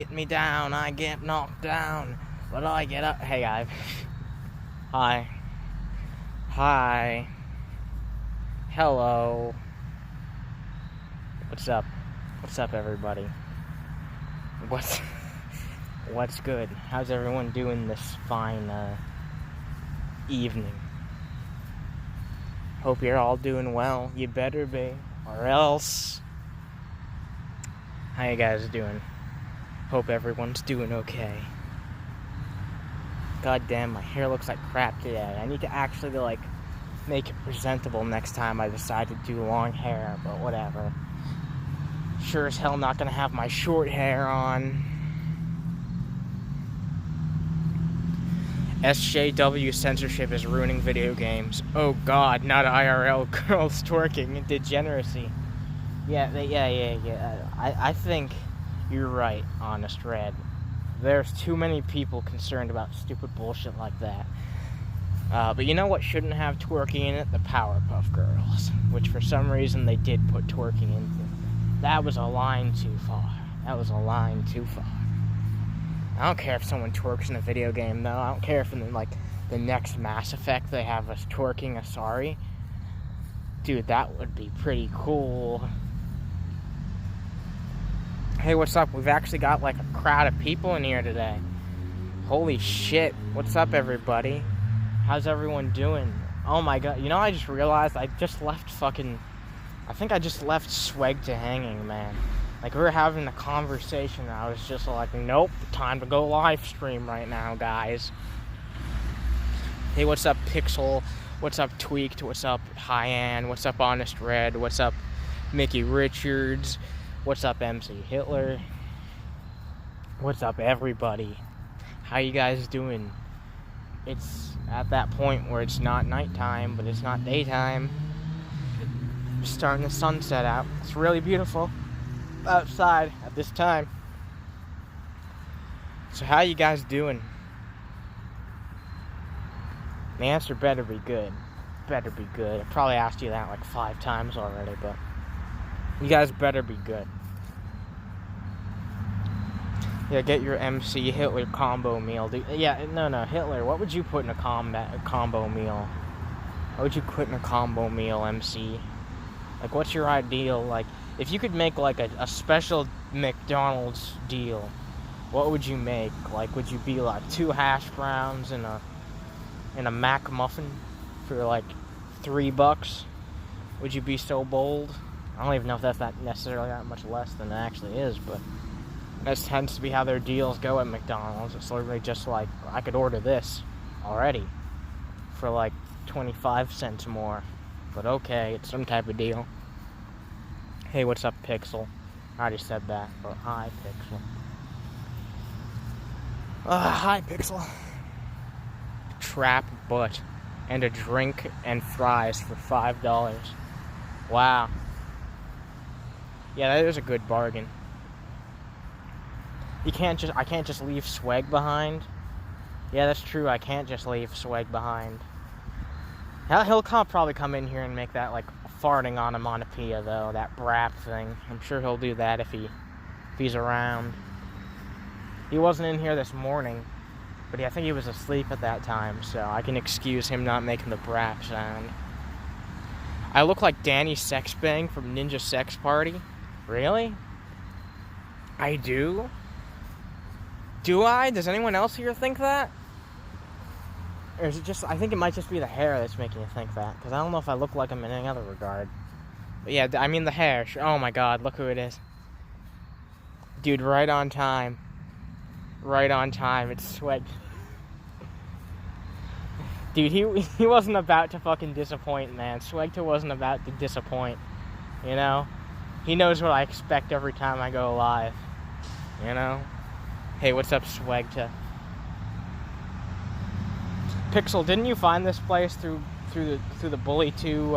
Get me down, I get knocked down, but I get up. Hey guys. Hi. Hi. Hello. What's up? What's up, everybody? What's good? How's everyone doing this fine evening? Hope you're all doing well. You better be, or else. How you guys doing? Hope everyone's doing okay. God damn, my hair looks like crap today. I need to actually make it presentable next time I decide to do long hair, but whatever. Sure as hell not gonna have my short hair on. SJW censorship is ruining video games. Oh god, not IRL girls twerking. Degeneracy. Yeah. I think you're right, Honest Red. There's too many people concerned about stupid bullshit like that. But you know what shouldn't have twerking in it? The Powerpuff Girls. Which for some reason they did put twerking into. That was a line too far. I don't care if someone twerks in a video game, though. I don't care if in the next Mass Effect they have us twerking a sorry. Dude, that would be pretty cool. Hey, what's up? We've actually got a crowd of people in here today. Holy shit. What's up, everybody? How's everyone doing? Oh my god. You know, I just realized I just left Swag to hanging, man. We were having a conversation and I was just nope, time to go live stream right now, guys. Hey, what's up, Pixel? What's up, Tweaked? What's up, Hyann? What's up, Honest Red? What's up, Mickey Richards? What's up, MC Hitler? What's up, everybody? How you guys doing? It's at that point where it's not nighttime, but it's not daytime. It's starting to sunset out. It's really beautiful outside at this time. So how you guys doing? The answer better be good. Better be good. I probably asked you that 5 times already, but you guys better be good. Yeah, get your MC Hitler combo meal. No, Hitler, what would you put in a combo meal? What would you put in a combo meal, MC? What's your ideal, if you could make, a special McDonald's deal, what would you make? Would you be, 2 hash browns and a Mac muffin for, $3? Would you be so bold? I don't even know if that's not necessarily that much less than it actually is, but that tends to be how their deals go at McDonald's. It's literally just I could order this already for 25 cents more. But okay, it's some type of deal. Hey, what's up, Pixel? I just said that, but hi, Pixel. Hi, Pixel. Trap butt and a drink and fries for $5. Wow. Yeah, that is a good bargain. I can't just leave Swag behind. Yeah, that's true. I can't just leave Swag behind. He'll probably come in here and make that farting onomatopoeia though, that brap thing. I'm sure he'll do that if he's around. He wasn't in here this morning, but I think he was asleep at that time, so I can excuse him not making the brap sound. I look like Danny Sexbang from Ninja Sex Party. Really? I do? Do I? Does anyone else here think that? Or is it just, I think it might just be the hair that's making you think that. Because I don't know if I look like him in any other regard. But yeah, I mean the hair. Oh my god, look who it is. Dude, right on time. Right on time. It's Swag. Dude, he wasn't about to fucking disappoint, man. Swagta wasn't about to disappoint. You know? He knows what I expect every time I go live. You know? Hey, what's up, Swagta? Pixel, didn't you find this place through the Bully 2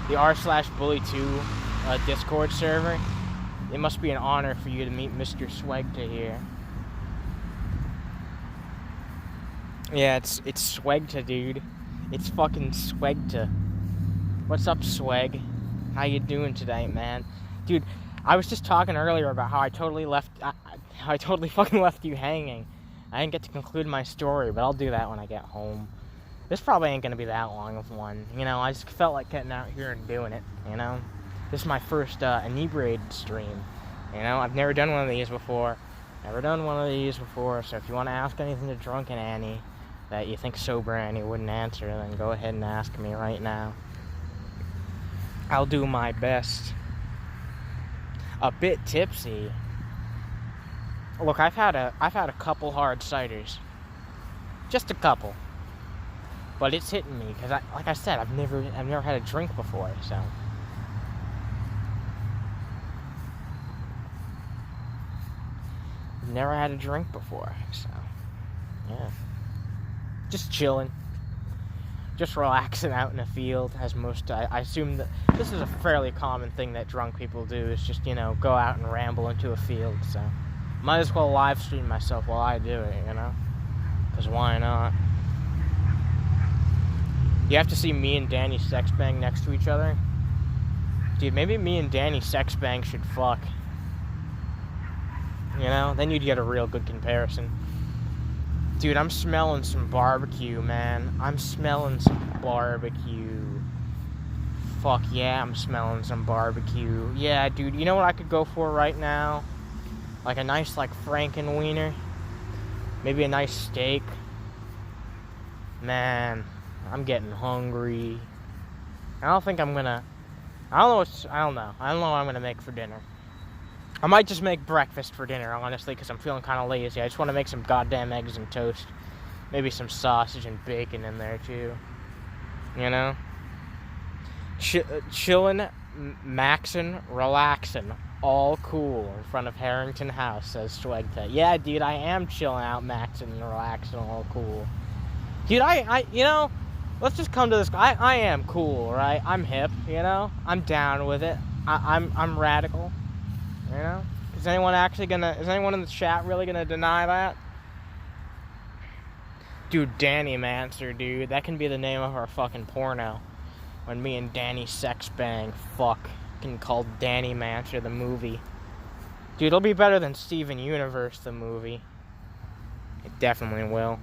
the r/Bully2 Discord server? It must be an honor for you to meet Mr. Swagta here. Yeah, it's Swagta, dude. It's fucking Swagta. What's up, Swag? How you doing today, man? Dude, I was just talking earlier about how I totally fucking left you hanging. I didn't get to conclude my story, but I'll do that when I get home. This probably ain't gonna be that long of one. You know, I just felt like getting out here and doing it, you know? This is my first Inebriated stream. You know, I've never done one of these before. So if you want to ask anything to Drunken Annie that you think Sober Annie wouldn't answer, then go ahead and ask me right now. I'll do my best. A bit tipsy. Look, I've had a couple hard ciders. Just a couple. But it's hitting me because like I said, I've never had a drink before, so. Never had a drink before, so yeah. Just chilling. Just relaxing out in the field, as most, I assume that this is a fairly common thing that drunk people do, is just, you know, go out and ramble into a field, so might as well live stream myself while I do it, you know, because why not? You have to see me and Danny sex bang next to each other. Dude, maybe me and Danny sex bang should fuck. You know, then you'd get a real good comparison. Dude, I'm smelling some barbecue, man. I'm smelling some barbecue. Fuck yeah, I'm smelling some barbecue. Yeah, dude, you know what I could go for right now? Like a nice, like, Frankenwiener. Maybe a nice steak. Man, I'm getting hungry. I don't know what I'm gonna make for dinner. I might just make breakfast for dinner, honestly, because I'm feeling kind of lazy. I just want to make some goddamn eggs and toast. Maybe some sausage and bacon in there, too. You know? Chillin', maxin', relaxin', all cool in front of Harrington House, says Swegta. Yeah, dude, I am chilling out, maxin' and relaxin', all cool. Dude, you know, let's just come to this. I am cool, right? I'm hip, you know? I'm down with it. I'm radical. You know? Is anyone in the chat really gonna deny that? Dude, Danny Mancer, dude. That can be the name of our fucking porno. When me and Danny sex bang, fuck. Can call Danny Mancer the movie. Dude, it'll be better than Steven Universe the movie. It definitely will.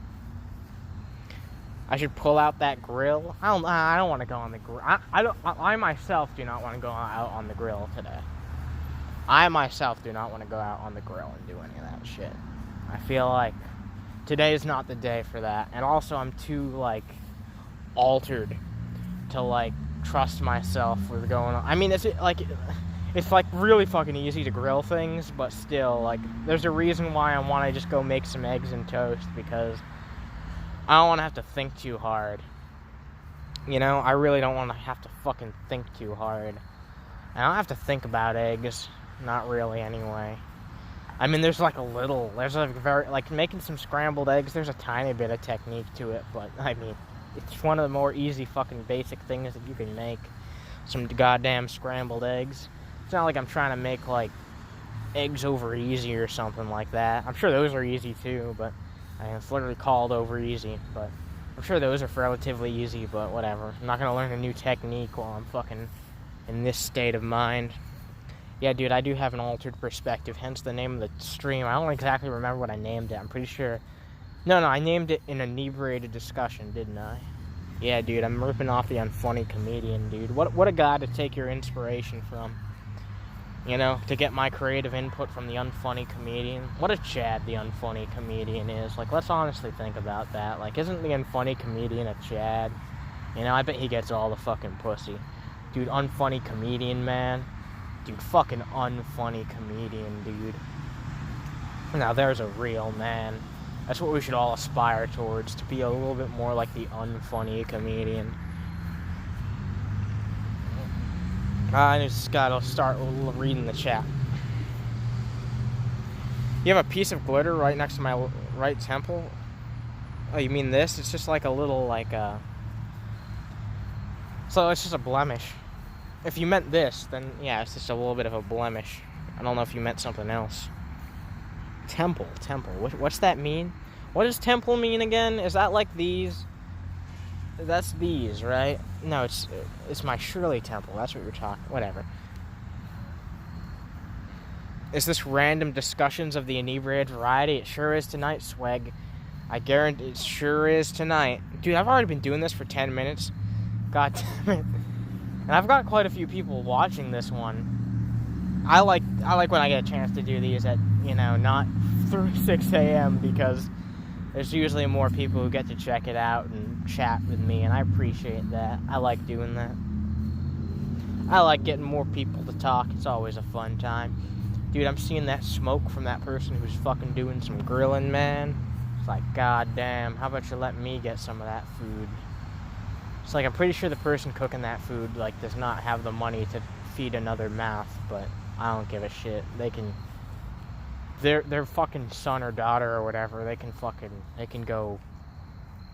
I should pull out that grill. I don't want to go on the grill. I myself do not want to go out on the grill today. I myself do not want to go out on the grill and do any of that shit. I feel like today is not the day for that. And also I'm too, like, altered to, like, trust myself with going on. I mean, it's like really fucking easy to grill things, but still, like, there's a reason why I want to just go make some eggs and toast, because I don't want to have to think too hard. You know, I really don't want to have to fucking think too hard. I don't have to think about eggs. Not really, anyway. I mean, there's making some scrambled eggs, there's a tiny bit of technique to it, but, I mean, it's one of the more easy fucking basic things that you can make. Some goddamn scrambled eggs. It's not like I'm trying to make, like, eggs over easy or something like that. I'm sure those are easy, too, but, I mean, it's literally called over easy, but I'm sure those are relatively easy, but whatever. I'm not gonna learn a new technique while I'm fucking in this state of mind. Yeah, dude, I do have an altered perspective, hence the name of the stream. I don't exactly remember what I named it. I'm pretty sure... No, I named it an Inebriated Discussion, didn't I? Yeah, dude, I'm ripping off the Unfunny Comedian, dude. What a guy to take your inspiration from. You know, to get my creative input from the Unfunny Comedian. What a Chad the Unfunny Comedian is. Like, let's honestly think about that. Like, isn't the Unfunny Comedian a Chad? You know, I bet he gets all the fucking pussy. Dude, Unfunny Comedian, man. Dude, fucking Unfunny Comedian, dude. Now, there's a real man. That's what we should all aspire towards, to be a little bit more like the Unfunny Comedian. I just gotta start reading the chat. You have a piece of glitter right next to my right temple? Oh, you mean this? It's just like a little, like, So it's just a blemish. If you meant this, then yeah, it's just a little bit of a blemish. I don't know if you meant something else. Temple. What's that mean? What does temple mean again? Is that like these? That's these, right? No, it's my Shirley temple. That's what you're talking. Whatever. Is this random discussions of the inebriated variety? It sure is tonight, Swag. I guarantee it sure is tonight. Dude, I've already been doing this for 10 minutes. God damn it. And I've got quite a few people watching this one. I like when I get a chance to do these at, not 6 a.m. because there's usually more people who get to check it out and chat with me, and I appreciate that. I like doing that. I like getting more people to talk. It's always a fun time. Dude, I'm seeing that smoke from that person who's fucking doing some grilling, man. It's like, god damn, how about you let me get some of that food? It's like, I'm pretty sure the person cooking that food, like, does not have the money to feed another mouth, but I don't give a shit. They can, their fucking son or daughter or whatever, they can go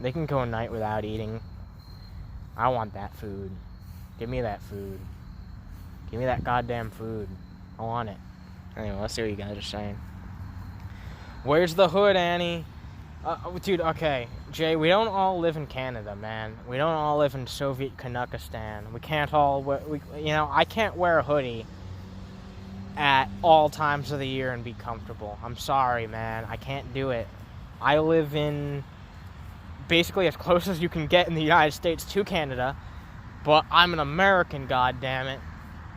a night without eating. I want that food. Give me that food. Give me that goddamn food. I want it. Anyway, let's see what you guys are saying. Where's the hood, Annie? Dude, okay. Jay, we don't all live in Canada, man. We don't all live in Soviet Kanukistan. We can't all wear, I can't wear a hoodie at all times of the year and be comfortable. I'm sorry, man. I can't do it. I live in basically as close as you can get in the United States to Canada, but I'm an American, goddammit.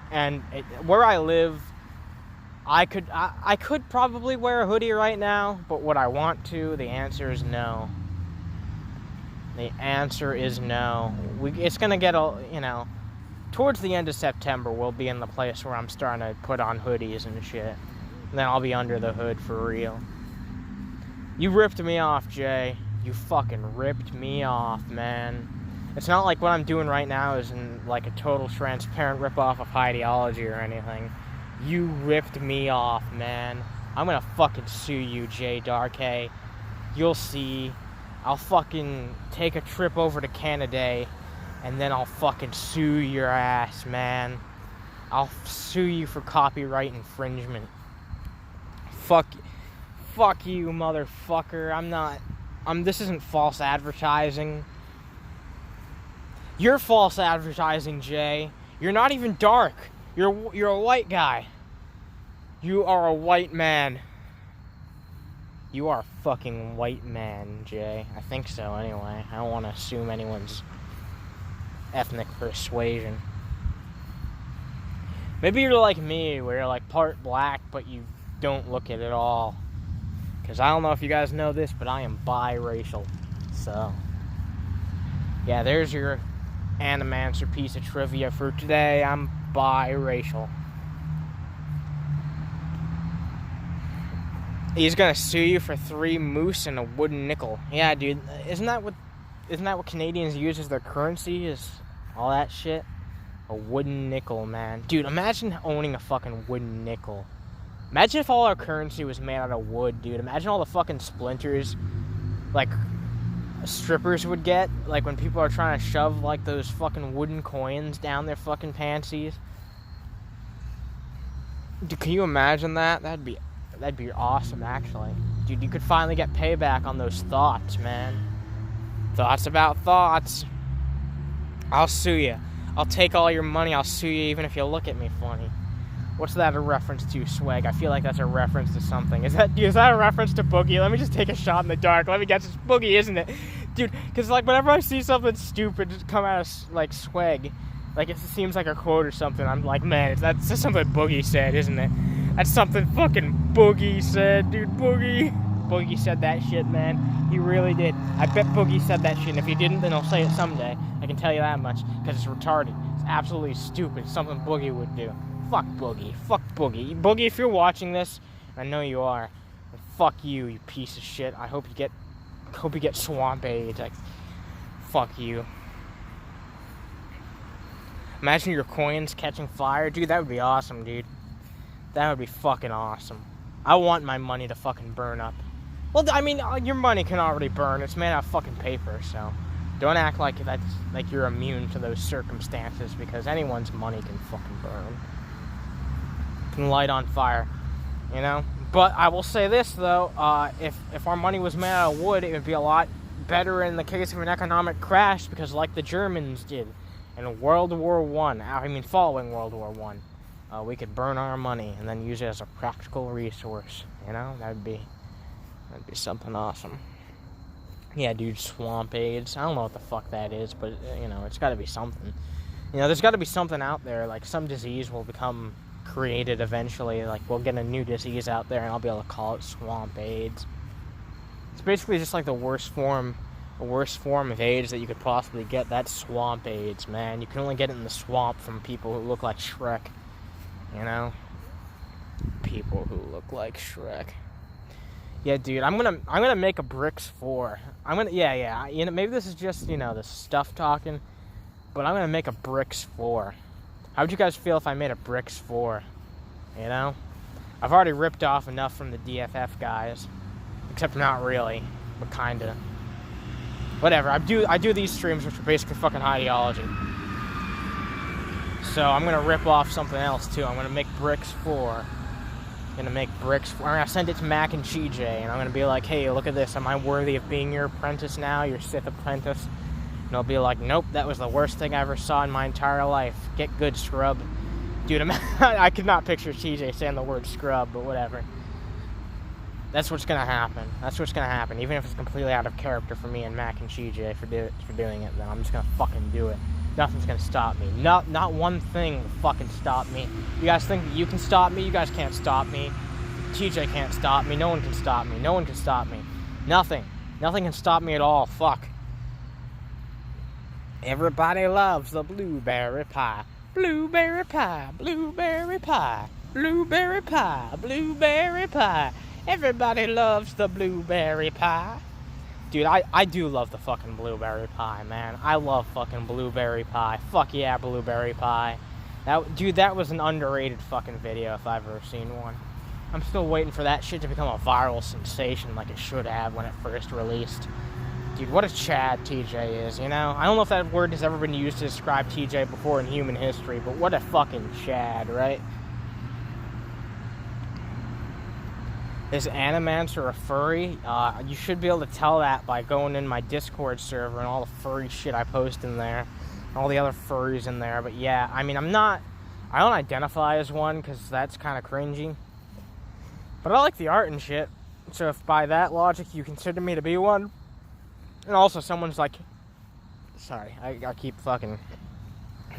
And where I live, I could probably wear a hoodie right now, but would I want to? The answer is no. The answer is no. It's going to get, towards the end of September, we'll be in the place where I'm starting to put on hoodies and shit. And then I'll be under the hood for real. You ripped me off, Jay. You fucking ripped me off, man. It's not like what I'm doing right now is in, like, a total transparent rip-off of ideology or anything. You ripped me off, man. I'm gonna fucking sue you, Jay Darkay. You'll see. I'll fucking take a trip over to Canada, and then I'll fucking sue your ass, man. I'll sue you for copyright infringement. Fuck you, motherfucker. This isn't false advertising. You're false advertising, Jay. You're not even dark. You're a white guy. You are a white man. You are a fucking white man, Jay. I think so, anyway. I don't want to assume anyone's ethnic persuasion. Maybe you're like me, where you're like part black, but you don't look it at all. Because I don't know if you guys know this, but I am biracial. So, yeah, there's your Animancer piece of trivia for today. I'm biracial. He's gonna sue you for 3 moose and a wooden nickel. Yeah, dude, isn't that what Canadians use as their currency? Is all that shit? A wooden nickel, man. Dude, imagine owning a fucking wooden nickel. Imagine if all our currency was made out of wood, dude. Imagine all the fucking splinters, like, strippers would get, like, when people are trying to shove, like, those fucking wooden coins down their fucking panties. Dude, can you imagine that? That'd be awesome, actually. Dude, you could finally get payback on those thoughts, man. Thoughts about thoughts. I'll sue you. I'll take all your money. I'll sue you even if you look at me funny. What's that a reference to, Swag? I feel like that's a reference to something. Is that a reference to Boogie? Let me just take a shot in the dark. Let me guess, it's Boogie, isn't it? Dude, because, like, whenever I see something stupid just come out of, like, Swag, like, it seems like a quote or something, I'm like, man, that's just something Boogie said, isn't it? That's something fucking Boogie said, dude. Boogie said that shit, man. He really did. I bet Boogie said that shit, and if he didn't, then he'll say it someday. I can tell you that much, because it's retarded. It's absolutely stupid. It's something Boogie would do. Fuck Boogie. Fuck Boogie. Boogie, if you're watching this, I know you are, fuck you, you piece of shit. I hope you get swamp AIDS. Like, fuck you. Imagine your coins catching fire. Dude, that would be awesome, dude. That would be fucking awesome. I want my money to fucking burn up. Well, I mean, your money can already burn. It's made out of fucking paper, so don't act like you're immune to those circumstances, because anyone's money can fucking burn. Can light on fire, you know? But I will say this, though. If our money was made out of wood, it would be a lot better in the case of an economic crash, because like the Germans did in World War I, following World War I, we could burn our money and then use it as a practical resource. You know, that'd be something awesome. Yeah, dude, swamp AIDS. I don't know what the fuck that is, but, you know, it's got to be something. You know, there's got to be something out there. Like, some disease will become created eventually. Like, we'll get a new disease out there, and I'll be able to call it swamp AIDS. It's basically just like the worst form of AIDS that you could possibly get. That's swamp AIDS, man. You can only get it in the swamp from people who look like Shrek. You know? People who look like Shrek. Yeah, dude, I'm gonna make a Bricks 4. Yeah. You know, maybe this is just, you know, the stuff talking, but I'm gonna make a Bricks 4. How would you guys feel if I made a Bricks 4? You know? I've already ripped off enough from the DFF guys. Except not really, but kinda. Whatever, I do these streams which are basically fucking ideology. So I'm gonna rip off something else too. I'm gonna make Bricks 4. I'm gonna send it to Mac and CJ, and I'm gonna be like, hey, look at this. Am I worthy of being your apprentice now? Your Sith apprentice? And they'll be like, nope, that was the worst thing I ever saw in my entire life. Get good, scrub. Dude, I could not picture CJ saying the word scrub, but whatever. That's what's gonna happen. Even if it's completely out of character for me and Mac and CJ for doing it, then I'm just gonna fucking do it. Nothing's gonna stop me. Not one thing will fucking stop me. You guys think that you can stop me? You guys can't stop me. TJ can't stop me. No one can stop me. No one can stop me. Nothing. Nothing can stop me at all. Fuck. Everybody loves the blueberry pie. Blueberry pie. Blueberry pie. Blueberry pie. Blueberry pie. Everybody loves the blueberry pie. Dude, I do love the fucking blueberry pie, man. I love fucking blueberry pie. Fuck yeah, blueberry pie. That was an underrated fucking video if I've ever seen one. I'm still waiting for that shit to become a viral sensation like it should have when it first released. Dude, what a Chad TJ is, you know? I don't know if that word has ever been used to describe TJ before in human history, but what a fucking Chad, right? Is Animancer a furry? You should be able to tell that by going in my Discord server and all the furry shit I post in there. And all the other furries in there. But yeah, I mean, I don't identify as one because that's kind of cringy. But I like the art and shit. So if by that logic you consider me to be one. And also someone's like... Sorry, I keep fucking...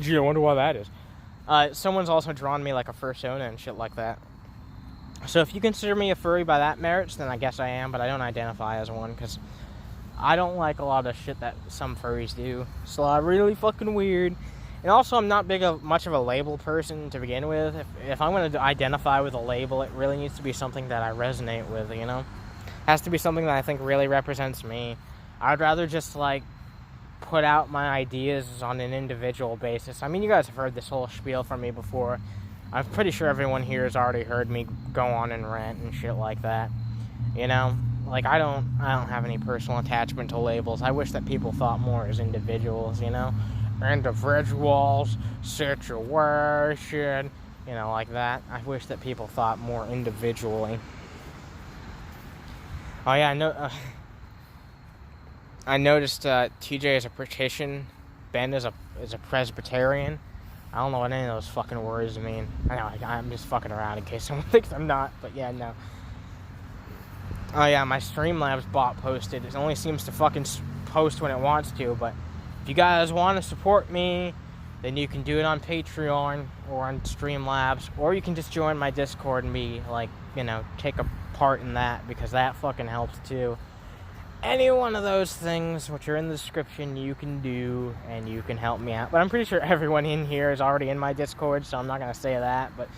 Gee, I wonder why that is. Someone's also drawn me like a fursona and shit like that. So if you consider me a furry by that merits, then I guess I am, but I don't identify as one, because I don't like a lot of shit that some furries do. It's a lot really fucking weird. And also, I'm not much of a label person to begin with. If I'm going to identify with a label, it really needs to be something that I resonate with, you know? It has to be something that I think really represents me. I'd rather just, like, put out my ideas on an individual basis. I mean, you guys have heard this whole spiel from me before. I'm pretty sure everyone here has already heard me go on and rant and shit like that. You know? Like, I don't have any personal attachment to labels. I wish that people thought more as individuals, you know? Individuals, situation, you know, like that. I wish that people thought more individually. Oh yeah, I noticed TJ is a Patrician, Ben is a Presbyterian. I don't know what any of those fucking words mean. I know, I'm just fucking around in case someone thinks I'm not, but yeah, no. Oh yeah, my Streamlabs bot posted. It only seems to fucking post when it wants to, but if you guys want to support me, then you can do it on Patreon or on Streamlabs, or you can just join my Discord and be, like, you know, take a part in that, because that fucking helps too. Any one of those things which are in the description you can do, and you can help me out. But I'm pretty sure everyone in here is already in my Discord, so I'm not going to say that. But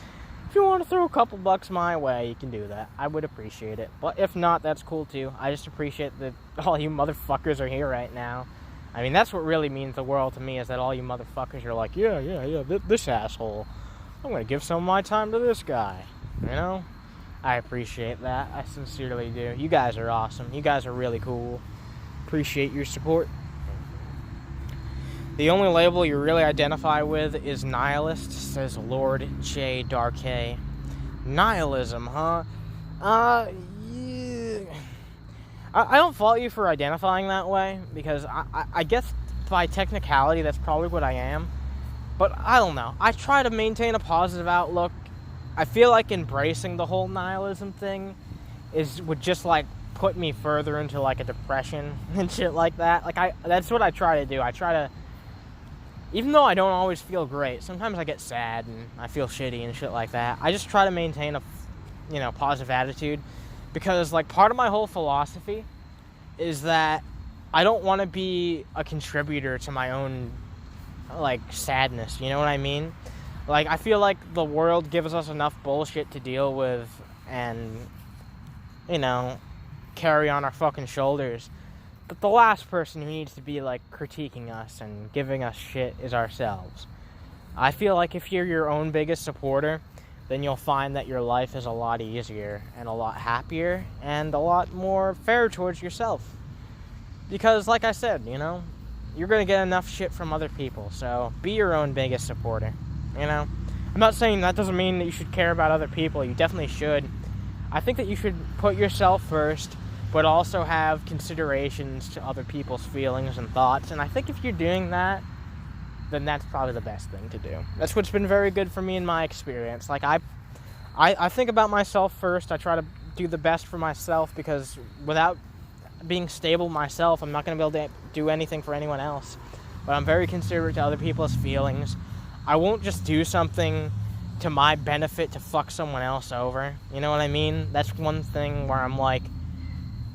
if you want to throw a couple bucks my way, you can do that. I would appreciate it. But if not, that's cool too. I just appreciate that all you motherfuckers are here right now. I mean, that's what really means the world to me, is that all you motherfuckers are like, yeah, this asshole. I'm going to give some of my time to this guy. You know? I appreciate that. I sincerely do. You guys are awesome. You guys are really cool. Appreciate your support. The only label you really identify with is nihilist, says Lord J. Darkay. Nihilism, huh? Yeah. I don't fault you for identifying that way, because I guess by technicality that's probably what I am. But I don't know. I try to maintain a positive outlook. I feel like embracing the whole nihilism thing would just like put me further into like a depression and shit like that. Like that's what I try to do. I try to, even though I don't always feel great, sometimes I get sad and I feel shitty and shit like that. I just try to maintain a, positive attitude, because like part of my whole philosophy is that I don't want to be a contributor to my own like sadness. You know what I mean? Like I feel like the world gives us enough bullshit to deal with and carry on our fucking shoulders. But the last person who needs to be, like, critiquing us and giving us shit is ourselves. I feel like if you're your own biggest supporter, then you'll find that your life is a lot easier and a lot happier and a lot more fair towards yourself. Because, like I said, you're going to get enough shit from other people, so be your own biggest supporter, I'm not saying that doesn't mean that you should care about other people. You definitely should. I think that you should put yourself first, but also have considerations to other people's feelings and thoughts. And I think if you're doing that, then that's probably the best thing to do. That's what's been very good for me in my experience. Like, I think about myself first. I try to do the best for myself, because without being stable myself, I'm not going to be able to do anything for anyone else. But I'm very considerate to other people's feelings. I won't just do something to my benefit to fuck someone else over. You know what I mean? That's one thing where I'm like,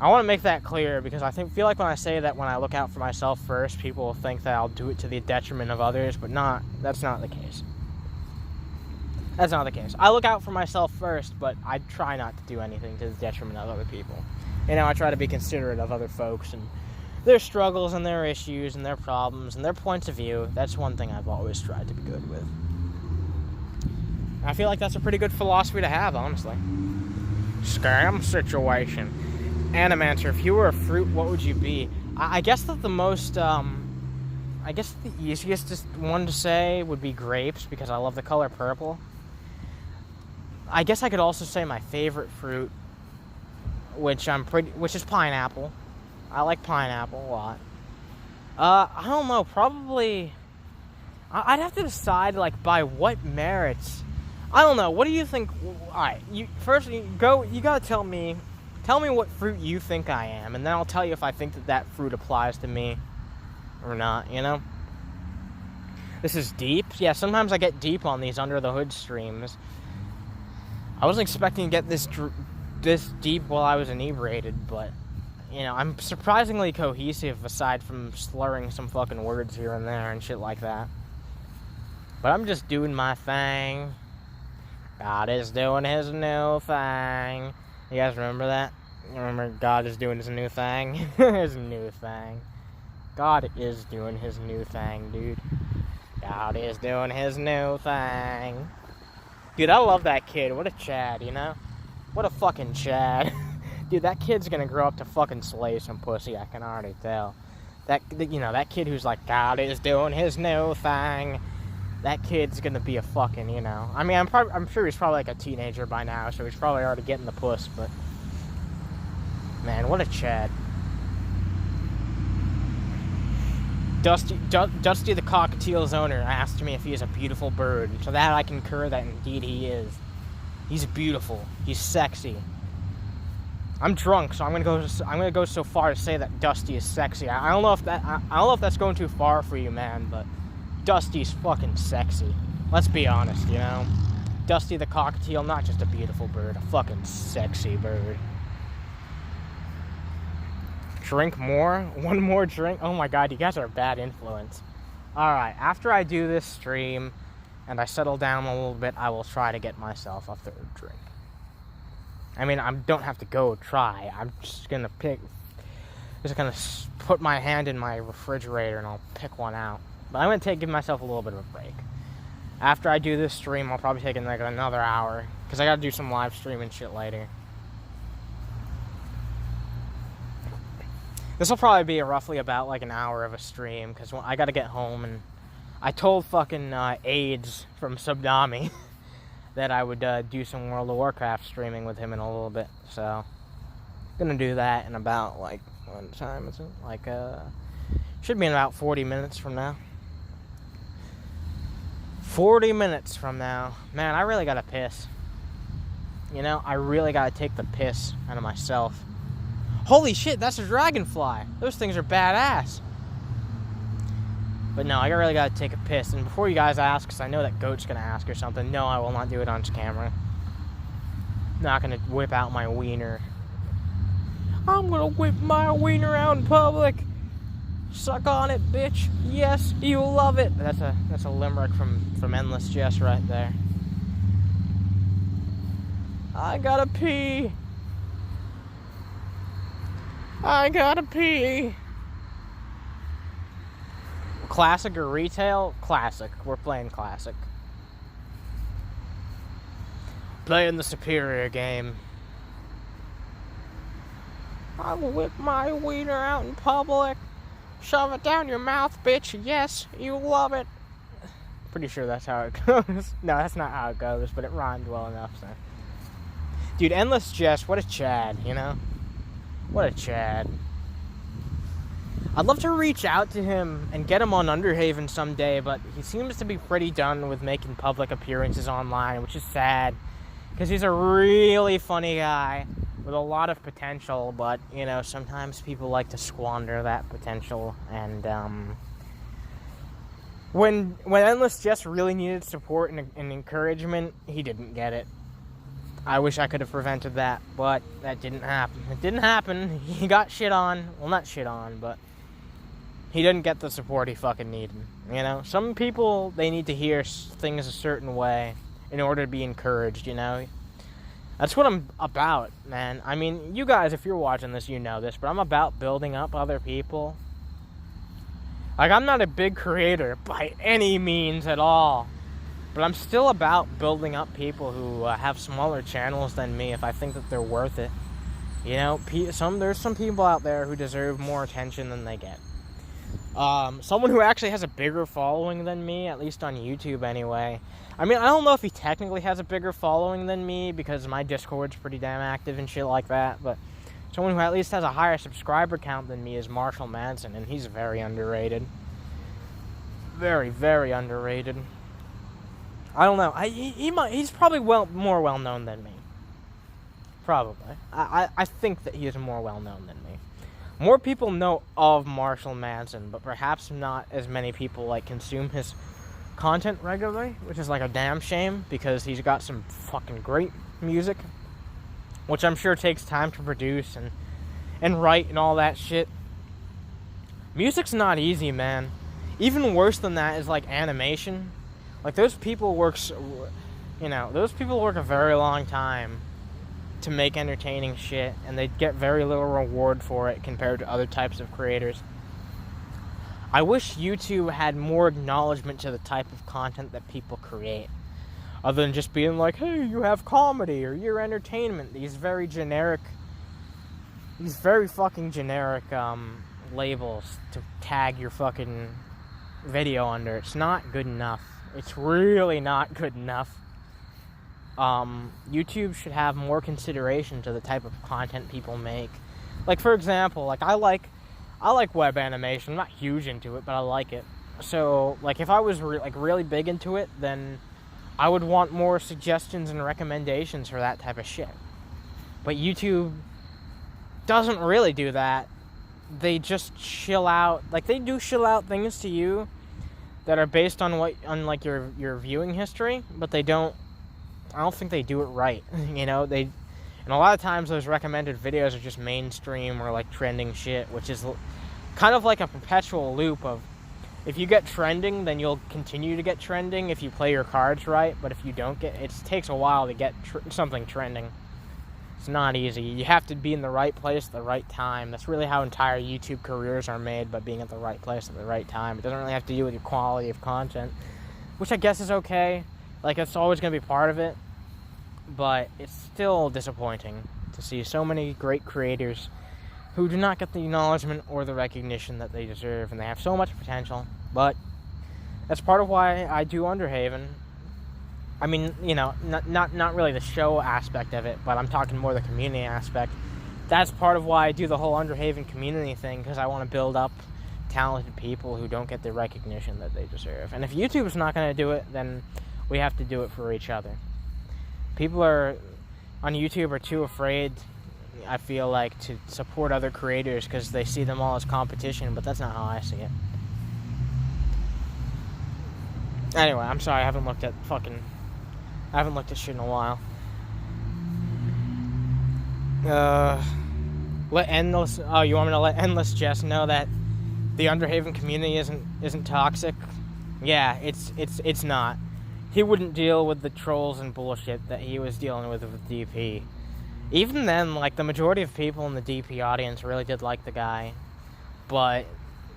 I want to make that clear, because I feel like when I say that when I look out for myself first, people will think that I'll do it to the detriment of others, but that's not the case. That's not the case. I look out for myself first, but I try not to do anything to the detriment of other people. I try to be considerate of other folks and their struggles and their issues and their problems and their points of view. That's one thing I've always tried to be good with. I feel like that's a pretty good philosophy to have, honestly. Scam situation. Animancer, if you were a fruit, what would you be? I guess that the most, I guess the easiest one to say would be grapes, because I love the color purple. I guess I could also say my favorite fruit, which is pineapple. I like pineapple a lot. I don't know, probably, I'd have to decide, like, by what merits. I don't know, what do you think? Alright, you gotta tell me what fruit you think I am, and then I'll tell you if I think that fruit applies to me or not, This is deep. Yeah, sometimes I get deep on these Under the Hood streams. I wasn't expecting to get this deep while I was inebriated, but, I'm surprisingly cohesive aside from slurring some fucking words here and there and shit like that. But I'm just doing my thing. God is doing his new thing. You guys remember that? Remember, God is doing his new thing? His new thing. God is doing his new thing, dude. God is doing his new thing. Dude, I love that kid. What a Chad, What a fucking Chad. Dude, that kid's gonna grow up to fucking slay some pussy, I can already tell. That kid who's like, God is doing his new thing. That kid's gonna be a fucking, I mean, I'm sure he's probably like a teenager by now, so he's probably already getting the puss, but man, what a Chad. Dusty the Cockatiel's owner asked me if he is a beautiful bird. To that I concur that indeed he is. He's beautiful. He's sexy. I'm drunk, so I'm gonna go so far to say that Dusty is sexy. I don't know if that's going too far for you, man, but Dusty's fucking sexy. Let's be honest, Dusty the Cockatiel, not just a beautiful bird, a fucking sexy bird. Drink more? One more drink? Oh my god, you guys are a bad influence. Alright, after I do this stream and I settle down a little bit, I will try to get myself a third drink. I mean, I don't have to go try. I'm just gonna put my hand in my refrigerator and I'll pick one out. But I'm gonna give myself a little bit of a break. After I do this stream, I'll probably take like another hour, because I gotta do some live streaming shit later. This will probably be roughly about like an hour of a stream, because I gotta get home, and I told fucking AIDS from Subnami that I would do some World of Warcraft streaming with him in a little bit, so gonna do that in about, like, what time is it? Like, should be in about 40 minutes from now. 40 minutes from now. Man, I really gotta piss. You know, I really gotta take the piss out of myself. Holy shit, that's a dragonfly. Those things are badass. But no, I really gotta take a piss. And before you guys ask, because I know that Goat's gonna ask or something, no, I will not do it on camera. Not gonna whip out my wiener. I'm gonna whip my wiener out in public. Suck on it, bitch. Yes, you'll love it. That's a limerick from Endless Jest right there. I gotta pee. I gotta pee. Classic or retail? Classic. We're playing classic. Playing the superior game. I will whip my wiener out in public. Shove it down your mouth, bitch. Yes, you love it. Pretty sure that's how it goes. No, that's not how it goes, but it rhymed well enough, so. Dude, Endless Jest, what a Chad, you know? What a Chad. I'd love to reach out to him and get him on Underhaven someday, but he seems to be pretty done with making public appearances online, which is sad. Because he's a really funny guy with a lot of potential, but, you know, sometimes people like to squander that potential. And when Endless Jest really needed support and encouragement, he didn't get it. I wish I could have prevented that, but that didn't happen. It didn't happen. He got shit on. Well, not shit on, but he didn't get the support he fucking needed. You know, some people, they need to hear things a certain way in order to be encouraged, you know? That's what I'm about, man. I mean, you guys, if you're watching this, you know this, but I'm about building up other people. Like, I'm not a big creator by any means at all, but I'm still about building up people who have smaller channels than me if I think that they're worth it. You know, there's some people out there who deserve more attention than they get. Someone who actually has a bigger following than me, at least on YouTube anyway. I mean, I don't know if he technically has a bigger following than me because my Discord's pretty damn active and shit like that, but someone who at least has a higher subscriber count than me is Marshall Manson, and he's very underrated. Very, very underrated. I don't know. He's probably more well-known than me. Probably. I think that he is more well-known than me. More people know of Marshall Manson, but perhaps not as many people like consume his content regularly, which is like a damn shame because he's got some fucking great music, which I'm sure takes time to produce and write and all that shit. Music's not easy, man. Even worse than that is like animation. Like those people work a very long time to make entertaining shit, and they get very little reward for it compared to other types of creators. I wish YouTube had more acknowledgement to the type of content that people create, other than just being like, hey, you have comedy, or you're entertainment. These very fucking generic labels to tag your fucking video under. It's not good enough. It's really not good enough. YouTube should have more consideration to the type of content people make. Like, for example, like I like web animation. I'm not huge into it, but I like it. So, like, if I was really big into it, then I would want more suggestions and recommendations for that type of shit. But YouTube doesn't really do that. They just chill out. Like, they do chill out things to you that are based on your viewing history, but I don't think they do it right. You know, and a lot of times those recommended videos are just mainstream or like trending shit, which is kind of like a perpetual loop of, if you get trending, then you'll continue to get trending if you play your cards right, but if you don't it takes a while to get something trending. It's not easy. You have to be in the right place at the right time. That's really how entire YouTube careers are made, by being at the right place at the right time. It doesn't really have to do with your quality of content, which I guess is okay. Like, it's always going to be part of it, but it's still disappointing to see so many great creators who do not get the acknowledgement or the recognition that they deserve, and they have so much potential. But that's part of why I do Underhaven. I mean, you know, not really the show aspect of it, but I'm talking more the community aspect. That's part of why I do the whole Underhaven community thing, because I want to build up talented people who don't get the recognition that they deserve. And if YouTube's not going to do it, then we have to do it for each other. People on YouTube are too afraid, I feel like, to support other creators because they see them all as competition, but that's not how I see it. Anyway, I'm sorry, I haven't looked at shit in a while. You want me to let Endless Jess know that the Underhaven community isn't toxic? Yeah, it's not. He wouldn't deal with the trolls and bullshit that he was dealing with DP. Even then, like, the majority of people in the DP audience really did like the guy. But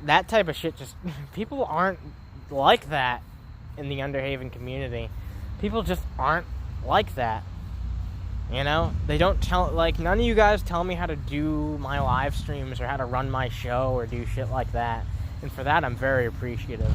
that type of shit just... people aren't like that in the Underhaven community. People just aren't like that. You know? They don't none of you guys tell me how to do my live streams or how to run my show or do shit like that. And for that, I'm very appreciative.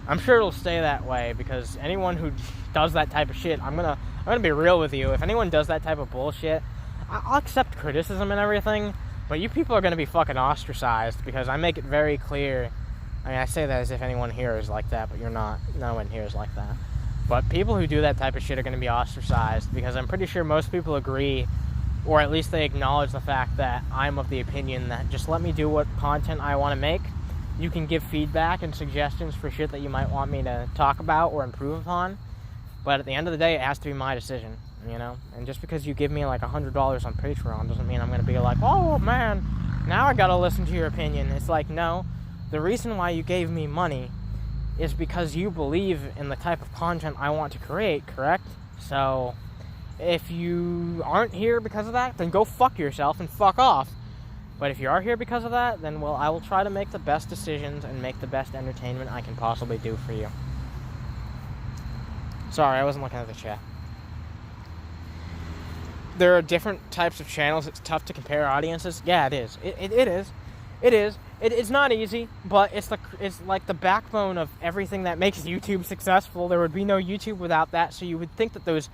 I'm sure it'll stay that way because anyone who does that type of shit, I'm gonna be real with you. If anyone does that type of bullshit, I'll accept criticism and everything, but you people are gonna be fucking ostracized because I make it very clear. I mean, I say that as if anyone here is like that, but you're not. No one here is like that. But people who do that type of shit are gonna be ostracized because I'm pretty sure most people agree, or at least they acknowledge the fact that I'm of the opinion that just let me do what content I want to make. You can give feedback and suggestions for shit that you might want me to talk about or improve upon. But at the end of the day, it has to be my decision, you know? And just because you give me like $100 on Patreon doesn't mean I'm going to be like, oh man, now I got to listen to your opinion. It's like, no, the reason why you gave me money is because you believe in the type of content I want to create, correct? So if you aren't here because of that, then go fuck yourself and fuck off. But if you are here because of that, then, well, I will try to make the best decisions and make the best entertainment I can possibly do for you. Sorry, I wasn't looking at the chat. There are different types of channels. It's tough to compare audiences. Yeah, it is. It is. It is. It's not easy, but it's like the backbone of everything that makes YouTube successful. There would be no YouTube without that, so you would think that those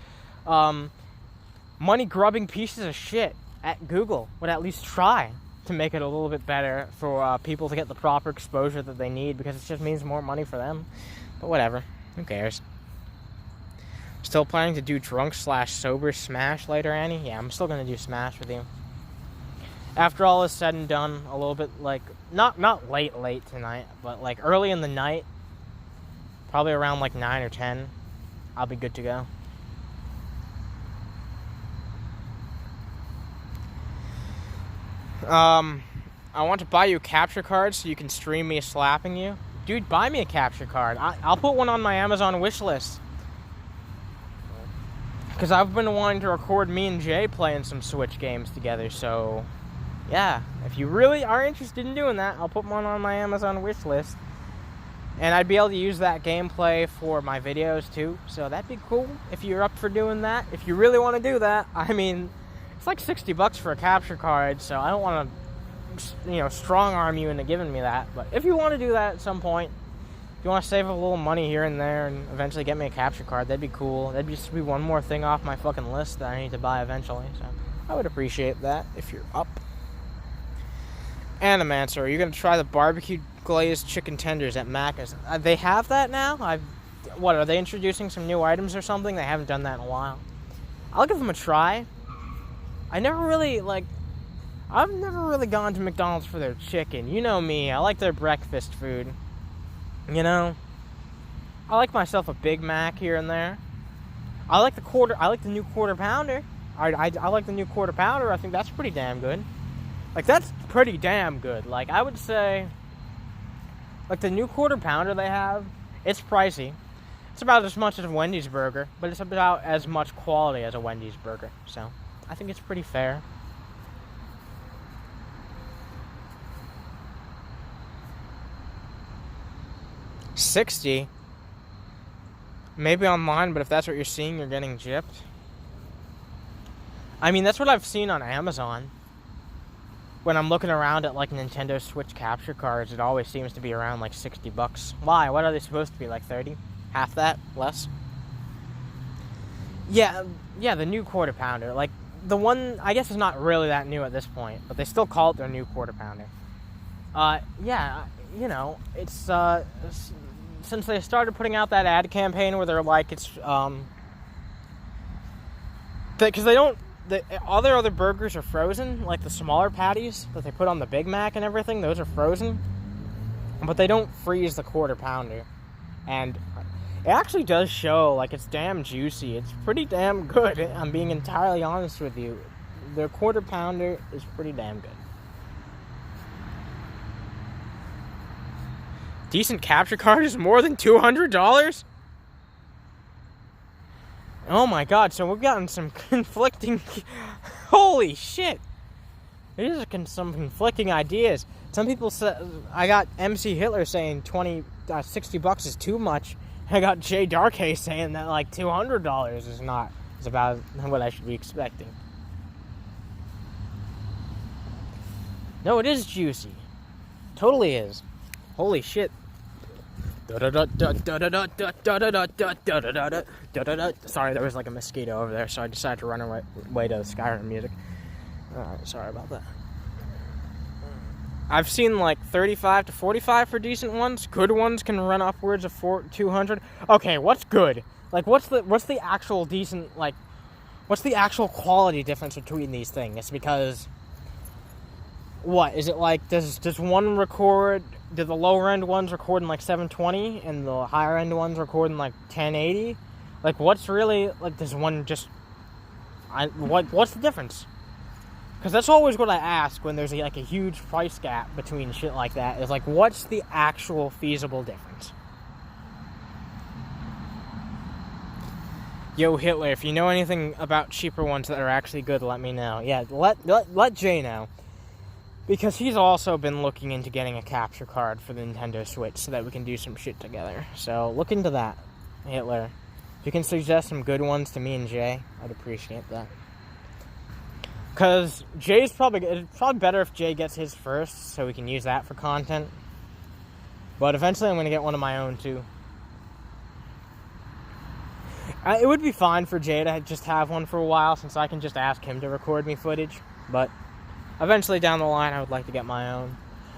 money-grubbing pieces of shit at Google would at least try to make it a little bit better for people to get the proper exposure that they need, because it just means more money for them. But whatever. Who cares? Still planning to do drunk/sober Smash later, Annie? Yeah, I'm still going to do Smash with you. After all is said and done, a little bit like, not late tonight, but like early in the night, probably around like 9 or 10, I'll be good to go. I want to buy you a capture card so you can stream me slapping you. Dude, buy me a capture card. I'll put one on my Amazon wish list. Because I've been wanting to record me and Jay playing some Switch games together, so yeah. If you really are interested in doing that, I'll put one on my Amazon wish list. And I'd be able to use that gameplay for my videos too, so that'd be cool if you're up for doing that. If you really want to do that, I mean, it's like $60 for a capture card, so I don't want to, strong arm you into giving me that. But if you want to do that at some point, if you want to save a little money here and there and eventually get me a capture card, that'd be cool. That'd just be one more thing off my fucking list that I need to buy eventually, so I would appreciate that if you're up. Animancer, are you going to try the barbecue glazed chicken tenders at Macca's? They have that now? What, are they introducing some new items or something? They haven't done that in a while. I'll give them a try. I've never really gone to McDonald's for their chicken. You know me, I like their breakfast food. You know? I like myself a Big Mac here and there. I like the new quarter pounder. I like the new quarter pounder. I think that's pretty damn good. Like, that's pretty damn good. Like, I would say, like, the new quarter pounder they have, it's pricey. It's about as much as a Wendy's burger, but it's about as much quality as a Wendy's burger. So, I think it's pretty fair. $60? Maybe online, but if that's what you're seeing, you're getting gypped. I mean, that's what I've seen on Amazon. When I'm looking around at, like, Nintendo Switch capture cards, it always seems to be around, like, $60. Why? What are they supposed to be, like 30? Half that? Less? Yeah, the new quarter pounder. Like, the one, I guess it's not really that new at this point, but they still call it their new quarter pounder. Yeah, you know, it's, since they started putting out that ad campaign where they're like, it's, because they don't, all their other burgers are frozen, like the smaller patties that they put on the Big Mac and everything, those are frozen, but they don't freeze the quarter pounder, and it actually does show, like, it's damn juicy, it's pretty damn good, I'm being entirely honest with you, their quarter pounder is pretty damn good. Decent capture card is more than $200? Oh my god, so we've gotten some conflicting... Holy shit! These are some conflicting ideas. Some people said... I got MC Hitler saying $60 is too much. I got Jay Darkhay saying that like $200 is about what I should be expecting. No, it is juicy. Totally is. Holy shit. Sorry, there was like a mosquito over there, so I decided to run away to the Skyrim music. Alright, sorry about that. I've seen like 35 to 45 for decent ones. Good ones can run upwards of 200. Okay, what's good? Like, what's the actual decent, like, what's the actual quality difference between these things? Because, what, is it like, does one record... Do the lower end ones record in like 720 and the higher end ones record in like 1080? Like, what's really, like, does one just, what's the difference? Because that's always what I ask when there's like a huge price gap between shit like that, is like, what's the actual feasible difference? Yo, Hitler, if you know anything about cheaper ones that are actually good, let me know. Yeah, let Jay know. Because he's also been looking into getting a capture card for the Nintendo Switch so that we can do some shit together. So, look into that, Hitler. If you can suggest some good ones to me and Jay, I'd appreciate that. Because it's probably better if Jay gets his first, so we can use that for content. But eventually I'm going to get one of my own, too. It would be fine for Jay to just have one for a while, since I can just ask him to record me footage, but... Eventually down the line, I would like to get my own.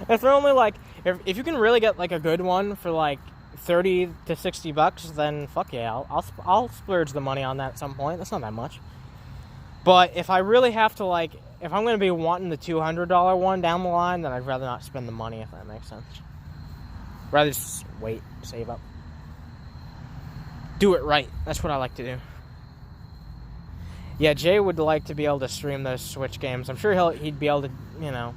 If they're only like, if you can really get like a good one for like $30 to $60, then fuck yeah, I'll splurge the money on that at some point. That's not that much. But if I really have to like, if I'm going to be wanting the $200 one down the line, then I'd rather not spend the money, if that makes sense. Rather just wait, save up. Do it right. That's what I like to do. Yeah, Jay would like to be able to stream those Switch games. I'm sure he'd be able to, you know,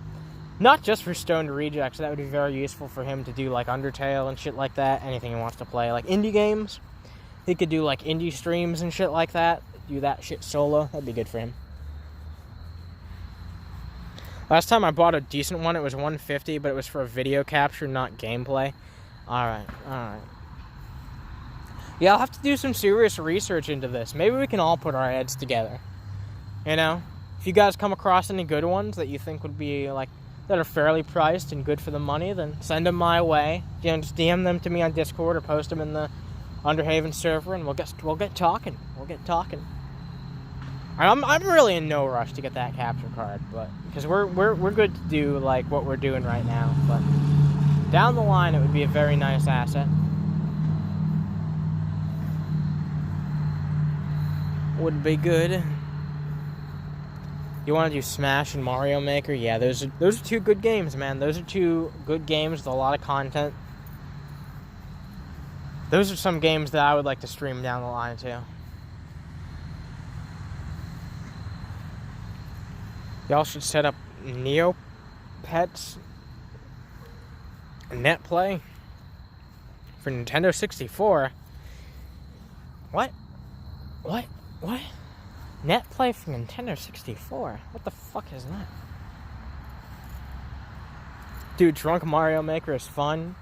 not just for Stoned Rejects. That would be very useful for him to do, like, Undertale and shit like that. Anything he wants to play. Like, indie games. He could do, like, indie streams and shit like that. Do that shit solo. That'd be good for him. Last time I bought a decent one, it was $150, but it was for a video capture, not gameplay. Alright. Yeah, I'll have to do some serious research into this. Maybe we can all put our heads together. You know? If you guys come across any good ones that you think would be, like, that are fairly priced and good for the money, then send them my way. You know, just DM them to me on Discord or post them in the Underhaven server, and we'll get talking. We'll get talking. I'm really in no rush to get that capture card, but because we're good to do like what we're doing right now. But down the line, it would be a very nice asset. Would be good. You want to do Smash and Mario Maker? Yeah, those are two good games, man. Those are two good games with a lot of content. Those are some games that I would like to stream down the line too. Y'all should set up Neopets net play for Nintendo 64. What? Net play for Nintendo 64? What the fuck is that? Dude, Drunk Mario Maker is fun.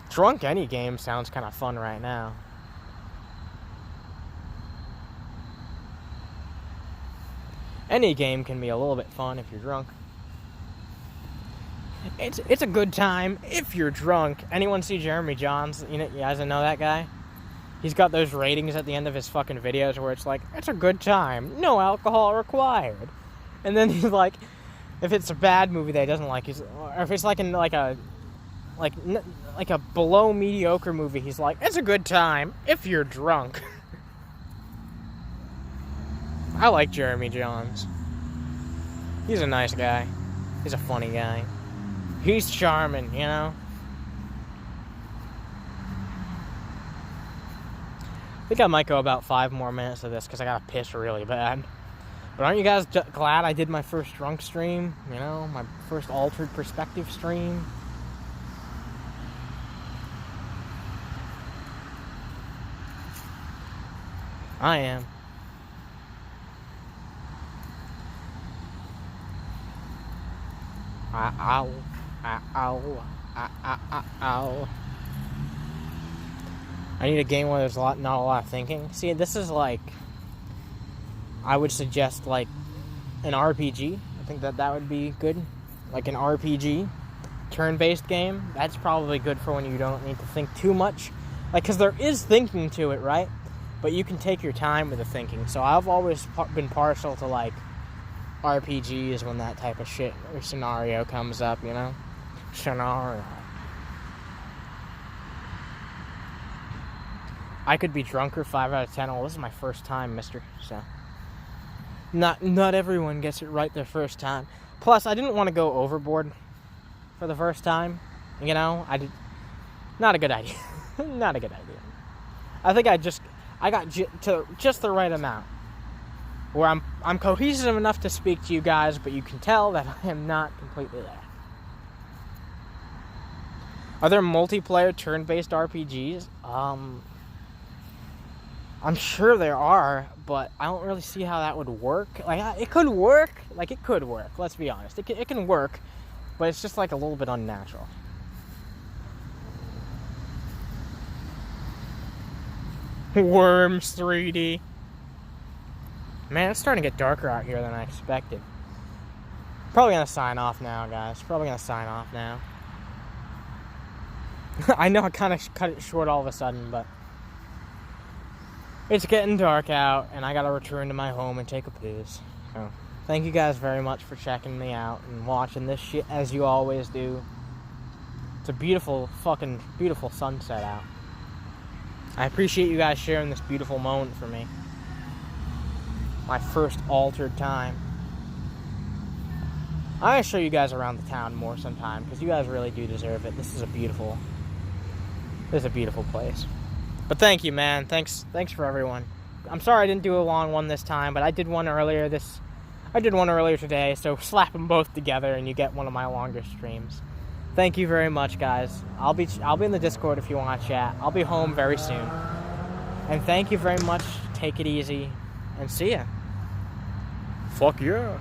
Drunk any game sounds kind of fun right now. Any game can be a little bit fun if you're drunk. It's a good time if you're drunk. Anyone see Jeremy Johns? You guys know that guy? He's got those ratings at the end of his fucking videos where it's like, it's a good time, no alcohol required. And then he's like, If it's a bad movie that he doesn't like, or if it's like in like a below mediocre movie, he's like, it's a good time if you're drunk. I like Jeremy Jahns. He's a nice guy. He's a funny guy. He's charming, you know? I think I might go about 5 more minutes of this because I gotta piss really bad. But aren't you guys glad I did my first drunk stream? You know, my first altered perspective stream? I am. Ow. Ow. Ow. I need a game where there's not a lot of thinking. See, this is like... I would suggest, like, an RPG. I think that would be good. Like an RPG. Turn-based game. That's probably good for when you don't need to think too much. Like, because there is thinking to it, right? But you can take your time with the thinking. So I've always been partial to, like, RPGs when that type of shit or scenario comes up, you know? Scenario. I could be drunker 5 out of 10. Well, this is my first time, mister. So, not everyone gets it right their first time. Plus, I didn't want to go overboard for the first time. You know? Not a good idea. Not a good idea. I think I got to just the right amount. Where I'm cohesive enough to speak to you guys, but you can tell that I am not completely there. Are there multiplayer turn-based RPGs? I'm sure there are, but I don't really see how that would work. Like, it could work. Like, it could work. Let's be honest. It can work, but it's just, like, a little bit unnatural. Worms 3D. Man, it's starting to get darker out here than I expected. Probably gonna sign off now, guys. Probably gonna sign off now. I know I kind of cut it short all of a sudden, but it's getting dark out, and I gotta return to my home and take a piss. So, thank you guys very much for checking me out and watching this shit as you always do. It's a beautiful, fucking beautiful sunset out. I appreciate you guys sharing this beautiful moment for me. My first altered time. I'm gonna show you guys around the town more sometime, because you guys really do deserve it. This is a beautiful place. But thank you, man. Thanks for everyone. I'm sorry I didn't do a long one this time, but I did one earlier today, so slap them both together and you get one of my longer streams. Thank you very much, guys. I'll be in the Discord if you want to chat. I'll be home very soon. And thank you very much. Take it easy and see ya. Fuck yeah.